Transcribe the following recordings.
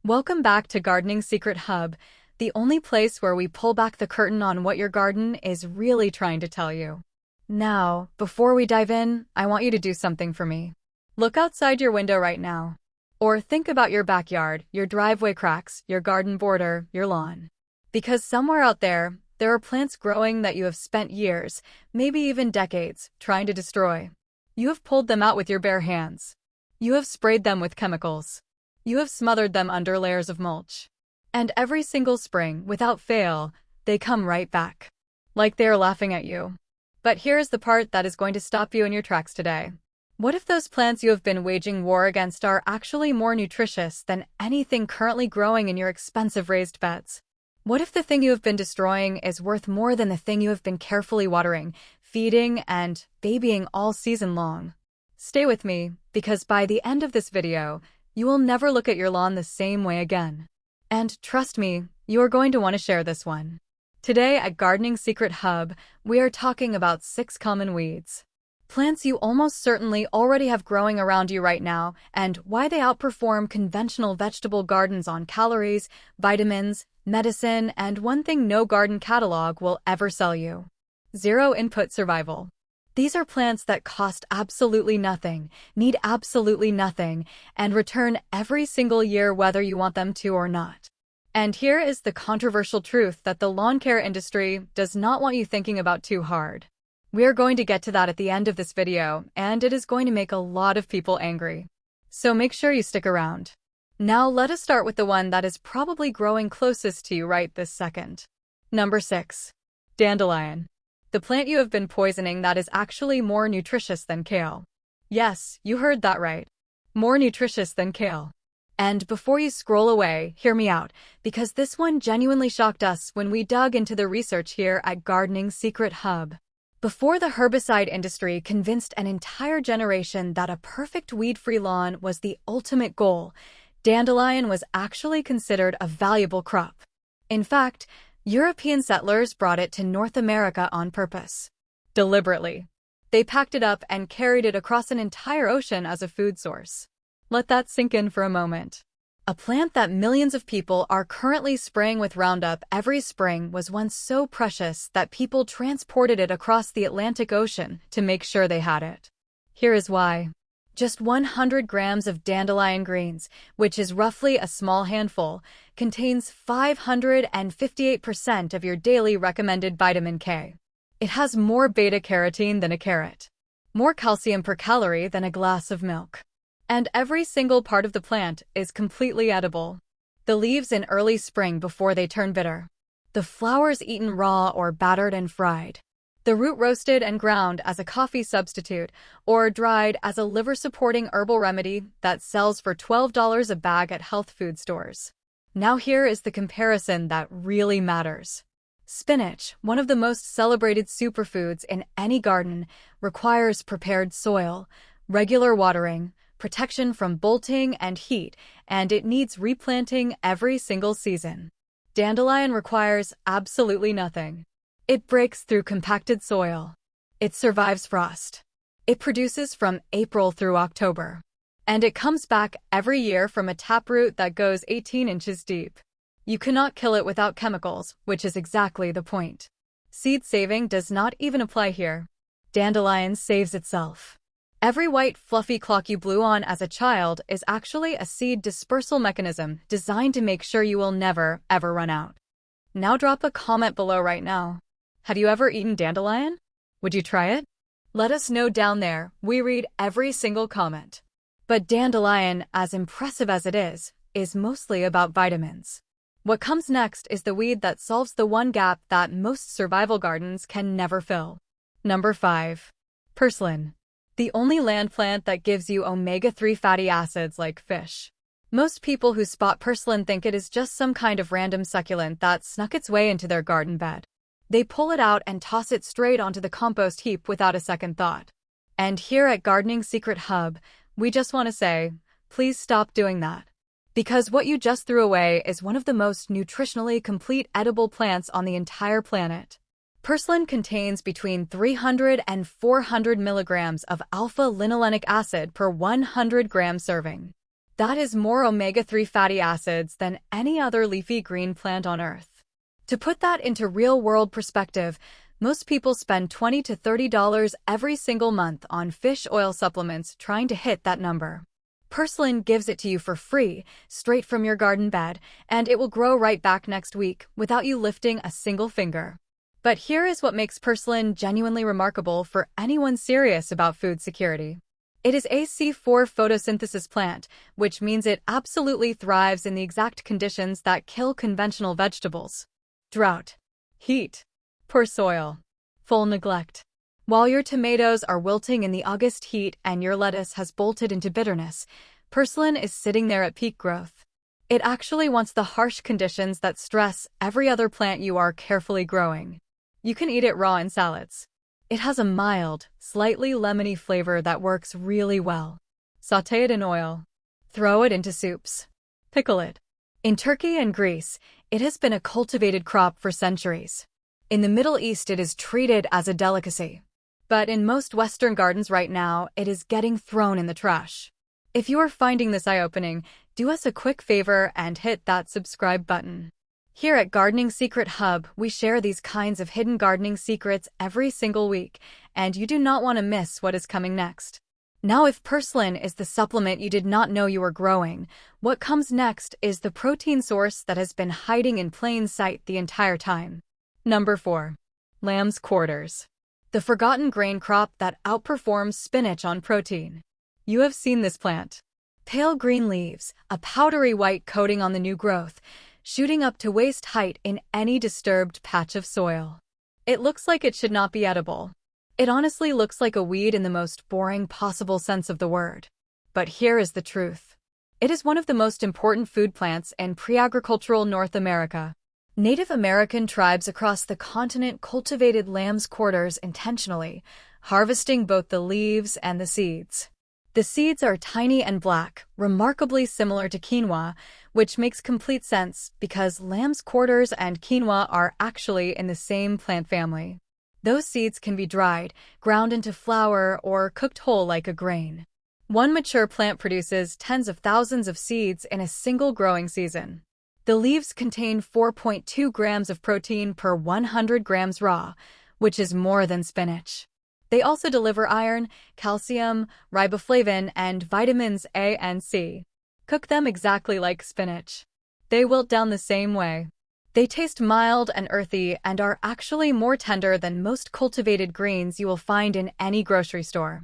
Welcome back to Gardening Secret Hub, the only place where we pull back the curtain on what your garden is really trying to tell you. Now, before we dive in, I want you to do something for me. Look outside your window right now. Or think about your backyard, your driveway cracks, your garden border, your lawn. Because somewhere out there are plants growing that you have spent years, maybe even decades, trying to destroy. You have pulled them out with your bare hands. You have sprayed them with chemicals. You have smothered them under layers of mulch. And every single spring, without fail, they come right back. Like they are laughing at you. But here's the part that is going to stop you in your tracks today. What if those plants you have been waging war against are actually more nutritious than anything currently growing in your expensive raised beds? What if the thing you have been destroying is worth more than the thing you have been carefully watering, feeding, and babying all season long? Stay with me, because by the end of this video, you will never look at your lawn the same way again. And trust me, you are going to want to share this one. Today at Gardening Secret Hub, we are talking about 6 common weeds. Plants you almost certainly already have growing around you right now, and why they outperform conventional vegetable gardens on calories, vitamins, medicine, and one thing no garden catalog will ever sell you: zero input survival. These are plants that cost absolutely nothing, need absolutely nothing, and return every single year whether you want them to or not. And here is the controversial truth that the lawn care industry does not want you thinking about too hard. We are going to get to that at the end of this video, and it is going to make a lot of people angry. So make sure you stick around. Now let us start with the one that is probably growing closest to you right this second. Number 6. Dandelion. The plant you have been poisoning that is actually more nutritious than kale. Yes, you heard that right. More nutritious than kale. And before you scroll away, hear me out, because this one genuinely shocked us when we dug into the research here at Gardening Secret Hub. Before the herbicide industry convinced an entire generation that a perfect weed-free lawn was the ultimate goal, dandelion was actually considered a valuable crop. In fact, European settlers brought it to North America on purpose. Deliberately. They packed it up and carried it across an entire ocean as a food source. Let that sink in for a moment. A plant that millions of people are currently spraying with Roundup every spring was once so precious that people transported it across the Atlantic Ocean to make sure they had it. Here is why. Just 100 grams of dandelion greens, which is roughly a small handful, contains 558% of your daily recommended vitamin K. It has more beta-carotene than a carrot, more calcium per calorie than a glass of milk. And every single part of the plant is completely edible. The leaves in early spring before they turn bitter. The flowers eaten raw or battered and fried. The root roasted and ground as a coffee substitute, or dried as a liver-supporting herbal remedy that sells for $12 a bag at health food stores. Now here is the comparison that really matters. Spinach, one of the most celebrated superfoods in any garden, requires prepared soil, regular watering, protection from bolting and heat, and it needs replanting every single season. Dandelion requires absolutely nothing. It breaks through compacted soil. It survives frost. It produces from April through October. And it comes back every year from a taproot that goes 18 inches deep. You cannot kill it without chemicals, which is exactly the point. Seed saving does not even apply here. Dandelion saves itself. Every white, fluffy clock you blew on as a child is actually a seed dispersal mechanism designed to make sure you will never, ever run out. Now drop a comment below right now. Have you ever eaten dandelion? Would you try it? Let us know down there. We read every single comment. But dandelion, as impressive as it is mostly about vitamins. What comes next is the weed that solves the one gap that most survival gardens can never fill. Number 5. Purslane. The only land plant that gives you omega-3 fatty acids like fish. Most people who spot purslane think it is just some kind of random succulent that snuck its way into their garden bed. They pull it out and toss it straight onto the compost heap without a second thought. And here at Gardening Secret Hub, we just want to say, please stop doing that. Because what you just threw away is one of the most nutritionally complete edible plants on the entire planet. Purslane contains between 300 and 400 milligrams of alpha-linolenic acid per 100 gram serving. That is more omega-3 fatty acids than any other leafy green plant on Earth. To put that into real-world perspective, most people spend $20 to $30 every single month on fish oil supplements trying to hit that number. Purslane gives it to you for free, straight from your garden bed, and it will grow right back next week without you lifting a single finger. But here is what makes Purslane genuinely remarkable for anyone serious about food security. It is a C4 photosynthesis plant, which means it absolutely thrives in the exact conditions that kill conventional vegetables. Drought, heat, poor soil, full neglect. While your tomatoes are wilting in the August heat and your lettuce has bolted into bitterness, Purslane is sitting there at peak growth. It actually wants the harsh conditions that stress every other plant you are carefully growing. You can eat it raw in salads. It has a mild, slightly lemony flavor that works really well. Sauté it in oil. Throw it into soups. Pickle it. In Turkey and Greece, it has been a cultivated crop for centuries. In the Middle East, it is treated as a delicacy. But in most Western gardens right now, it is getting thrown in the trash. If you are finding this eye-opening, do us a quick favor and hit that subscribe button. Here at Gardening Secret Hub, we share these kinds of hidden gardening secrets every single week, and you do not want to miss what is coming next. Now, if Purslane is the supplement you did not know you were growing, what comes next is the protein source that has been hiding in plain sight the entire time. Number 4. Lamb's quarters. The forgotten grain crop that outperforms spinach on protein. You have seen this plant. Pale green leaves, a powdery white coating on the new growth, shooting up to waist height in any disturbed patch of soil. It looks like it should not be edible. It honestly looks like a weed in the most boring possible sense of the word. But here is the truth. It is one of the most important food plants in pre-agricultural North America. Native American tribes across the continent cultivated lamb's quarters intentionally, harvesting both the leaves and the seeds. The seeds are tiny and black, remarkably similar to quinoa, which makes complete sense because lamb's quarters and quinoa are actually in the same plant family. Those seeds can be dried, ground into flour, or cooked whole like a grain. One mature plant produces tens of thousands of seeds in a single growing season. The leaves contain 4.2 grams of protein per 100 grams raw, which is more than spinach. They also deliver iron, calcium, riboflavin, and vitamins A and C. Cook them exactly like spinach. They wilt down the same way. They taste mild and earthy and are actually more tender than most cultivated greens you will find in any grocery store.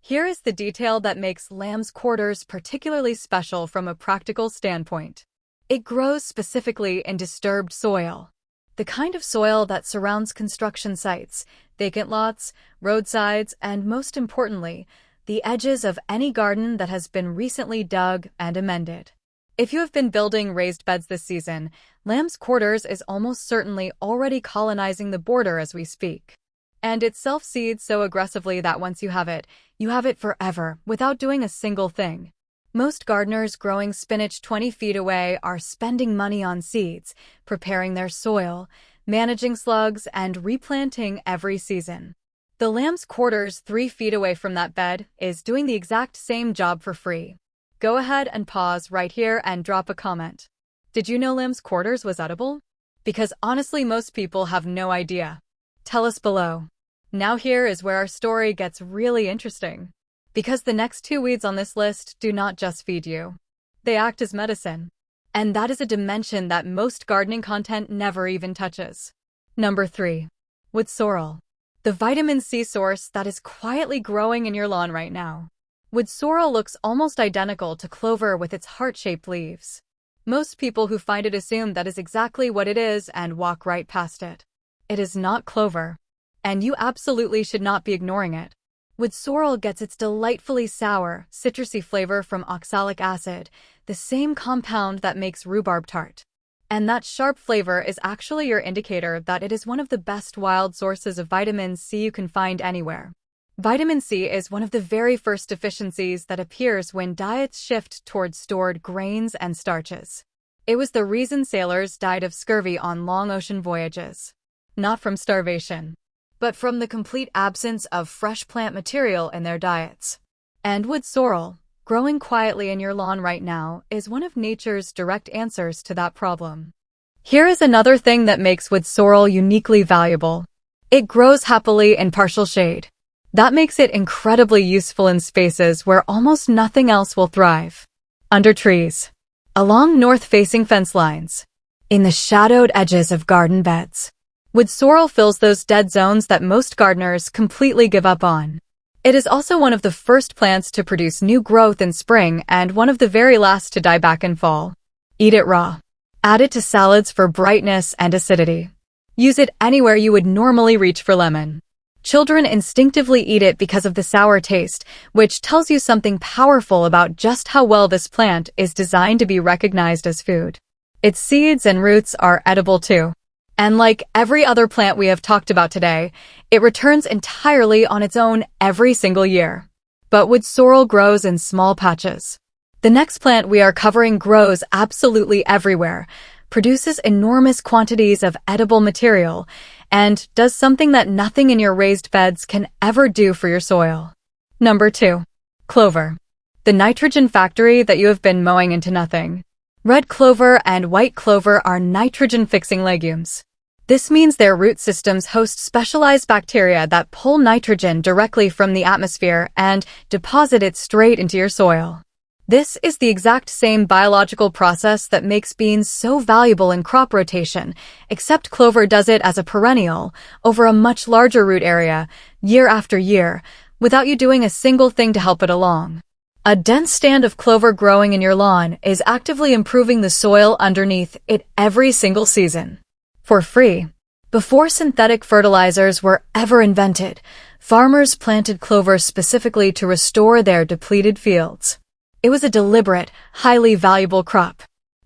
Here is the detail that makes lamb's quarters particularly special from a practical standpoint. It grows specifically in disturbed soil. The kind of soil that surrounds construction sites, vacant lots, roadsides, and most importantly, the edges of any garden that has been recently dug and amended. If you have been building raised beds this season, lamb's quarters is almost certainly already colonizing the border as we speak. And it self-seeds so aggressively that once you have it forever, without doing a single thing. Most gardeners growing spinach 20 feet away are spending money on seeds, preparing their soil, managing slugs, and replanting every season. The lamb's quarters 3 feet away from that bed is doing the exact same job for free. Go ahead and pause right here and drop a comment. Did you know lamb's quarters was edible? Because honestly, most people have no idea. Tell us below. Now here is where our story gets really interesting. Because the next 2 weeds on this list do not just feed you. They act as medicine. And that is a dimension that most gardening content never even touches. Number 3. Wood sorrel. The vitamin C source that is quietly growing in your lawn right now. Wood sorrel looks almost identical to clover with its heart-shaped leaves. Most people who find it assume that is exactly what it is and walk right past it. It is not clover. And you absolutely should not be ignoring it. Wood sorrel gets its delightfully sour, citrusy flavor from oxalic acid, the same compound that makes rhubarb tart. And that sharp flavor is actually your indicator that it is one of the best wild sources of vitamin C you can find anywhere. Vitamin C is one of the very first deficiencies that appears when diets shift towards stored grains and starches. It was the reason sailors died of scurvy on long ocean voyages. Not from starvation, but from the complete absence of fresh plant material in their diets. And wood sorrel, Growing quietly in your lawn right now is one of nature's direct answers to that problem. Here is another thing that makes wood sorrel uniquely valuable. It grows happily in partial shade. That makes it incredibly useful in spaces where almost nothing else will thrive. Under trees, along north-facing fence lines, in the shadowed edges of garden beds. Wood sorrel fills those dead zones that most gardeners completely give up on. It is also one of the first plants to produce new growth in spring and one of the very last to die back in fall. Eat it raw. Add it to salads for brightness and acidity. Use it anywhere you would normally reach for lemon. Children instinctively eat it because of the sour taste, which tells you something powerful about just how well this plant is designed to be recognized as food. Its seeds and roots are edible too. And like every other plant we have talked about today, it returns entirely on its own every single year. But wood sorrel grows in small patches. The next plant we are covering grows absolutely everywhere, produces enormous quantities of edible material, and does something that nothing in your raised beds can ever do for your soil. Number 2. Clover. The nitrogen factory that you have been mowing into nothing. Red clover and white clover are nitrogen-fixing legumes. This means their root systems host specialized bacteria that pull nitrogen directly from the atmosphere and deposit it straight into your soil. This is the exact same biological process that makes beans so valuable in crop rotation, except clover does it as a perennial, over a much larger root area, year after year, without you doing a single thing to help it along. A dense stand of clover growing in your lawn is actively improving the soil underneath it every single season. For free. Before synthetic fertilizers were ever invented, farmers planted clover specifically to restore their depleted fields. It was a deliberate, highly valuable crop.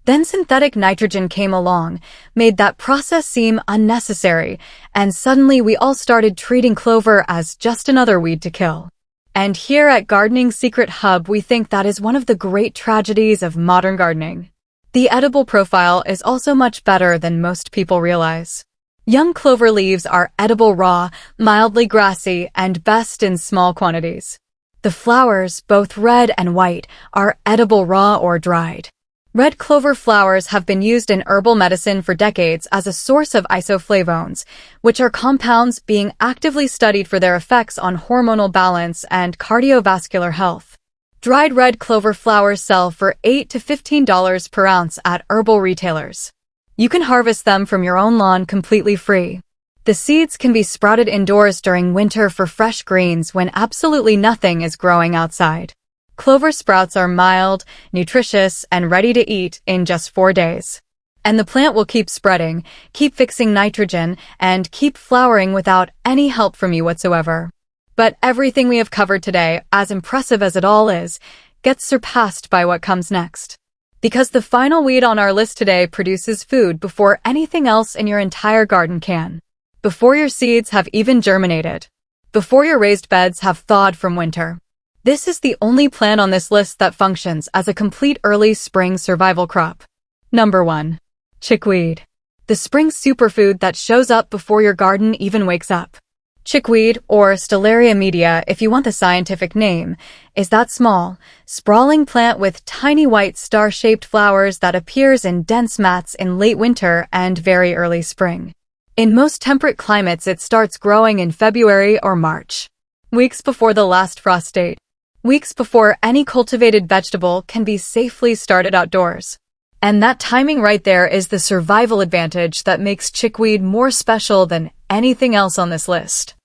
Then synthetic nitrogen came along, made that process seem unnecessary, and suddenly we all started treating clover as just another weed to kill. And here at Gardening Secret Hub, we think that is one of the great tragedies of modern gardening. The edible profile is also much better than most people realize. Young clover leaves are edible raw, mildly grassy, and best in small quantities. The flowers, both red and white, are edible raw or dried. Red clover flowers have been used in herbal medicine for decades as a source of isoflavones, which are compounds being actively studied for their effects on hormonal balance and cardiovascular health. Dried red clover flowers sell for $8 to $15 per ounce at herbal retailers. You can harvest them from your own lawn completely free. The seeds can be sprouted indoors during winter for fresh greens when absolutely nothing is growing outside. Clover sprouts are mild, nutritious, and ready to eat in just 4 days. And the plant will keep spreading, keep fixing nitrogen, and keep flowering without any help from you whatsoever. But everything we have covered today, as impressive as it all is, gets surpassed by what comes next. Because the final weed on our list today produces food before anything else in your entire garden can. Before your seeds have even germinated. Before your raised beds have thawed from winter. This is the only plant on this list that functions as a complete early spring survival crop. Number 1. Chickweed. The spring superfood that shows up before your garden even wakes up. Chickweed, or Stellaria media if you want the scientific name, is that small, sprawling plant with tiny white star-shaped flowers that appears in dense mats in late winter and very early spring. In most temperate climates, it starts growing in February or March, weeks before the last frost date. Weeks before any cultivated vegetable can be safely started outdoors. And that timing right there is the survival advantage that makes chickweed more special than anything else on this list.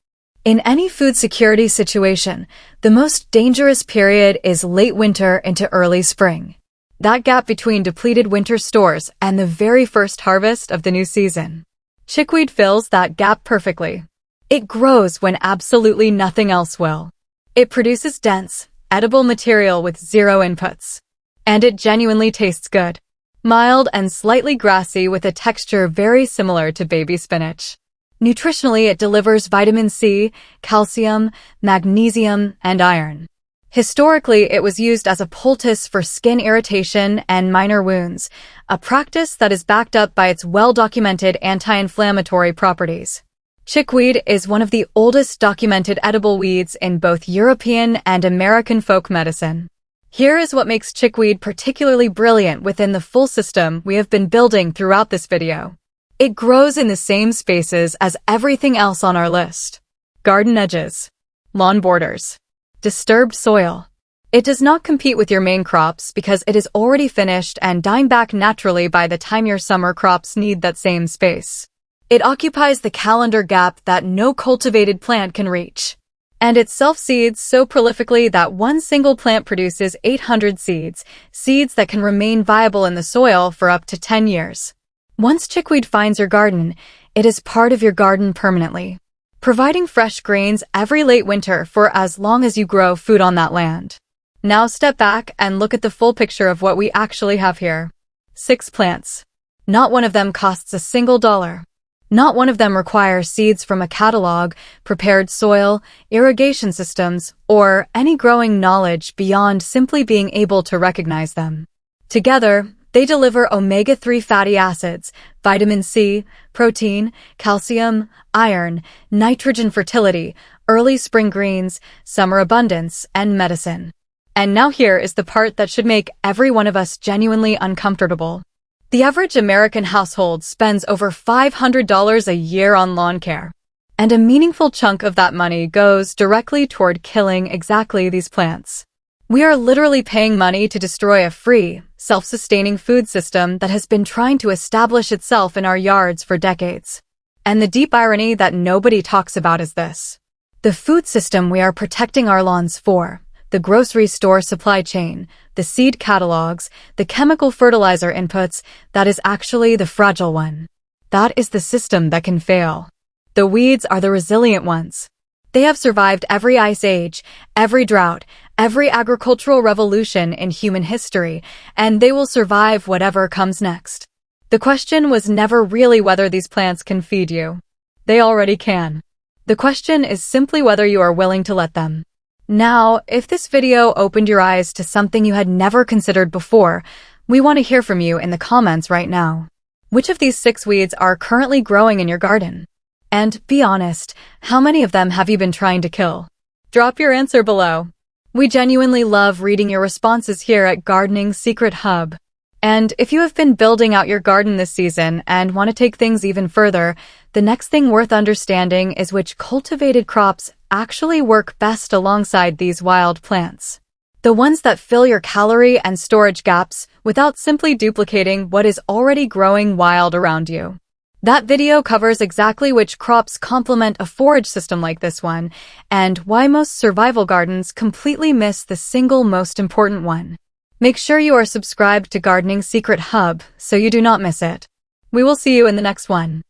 In any food security situation, the most dangerous period is late winter into early spring. That gap between depleted winter stores and the very first harvest of the new season. Chickweed fills that gap perfectly. It grows when absolutely nothing else will. It produces dense, edible material with zero inputs. And it genuinely tastes good. Mild and slightly grassy with a texture very similar to baby spinach. Nutritionally, it delivers vitamin C, calcium, magnesium, and iron. Historically, it was used as a poultice for skin irritation and minor wounds, a practice that is backed up by its well-documented anti-inflammatory properties. Chickweed is one of the oldest documented edible weeds in both European and American folk medicine. Here is what makes chickweed particularly brilliant within the full system we have been building throughout this video. It grows in the same spaces as everything else on our list. Garden edges, lawn borders, disturbed soil. It does not compete with your main crops because it is already finished and dying back naturally by the time your summer crops need that same space. It occupies the calendar gap that no cultivated plant can reach. And it self-seeds so prolifically that one single plant produces 800 seeds, seeds that can remain viable in the soil for up to 10 years. Once chickweed finds your garden, it is part of your garden permanently, providing fresh greens every late winter for as long as you grow food on that land. Now step back and look at the full picture of what we actually have here. 6 plants. Not one of them costs a single dollar. Not one of them requires seeds from a catalog, prepared soil, irrigation systems, or any growing knowledge beyond simply being able to recognize them. Together, they deliver omega-3 fatty acids, vitamin C, protein, calcium, iron, nitrogen fertility, early spring greens, summer abundance, and medicine. And now here is the part that should make every one of us genuinely uncomfortable. The average American household spends over $500 a year on lawn care. And a meaningful chunk of that money goes directly toward killing exactly these plants. We are literally paying money to destroy a free, self-sustaining food system that has been trying to establish itself in our yards for decades. And the deep irony that nobody talks about is this. The food system we are protecting our lawns for, the grocery store supply chain, the seed catalogs, the chemical fertilizer inputs, that is actually the fragile one. That is the system that can fail. The weeds are the resilient ones. They have survived every ice age, every drought, every agricultural revolution in human history, and they will survive whatever comes next. The question was never really whether these plants can feed you. They already can. The question is simply whether you are willing to let them. Now, if this video opened your eyes to something you had never considered before, we want to hear from you in the comments right now. Which of these 6 weeds are currently growing in your garden? And be honest, how many of them have you been trying to kill? Drop your answer below. We genuinely love reading your responses here at Gardening Secret Hub. And if you have been building out your garden this season and want to take things even further, the next thing worth understanding is which cultivated crops actually work best alongside these wild plants. The ones that fill your calorie and storage gaps without simply duplicating what is already growing wild around you. That video covers exactly which crops complement a forage system like this one, and why most survival gardens completely miss the single most important one. Make sure you are subscribed to Gardening Secret Hub so you do not miss it. We will see you in the next one.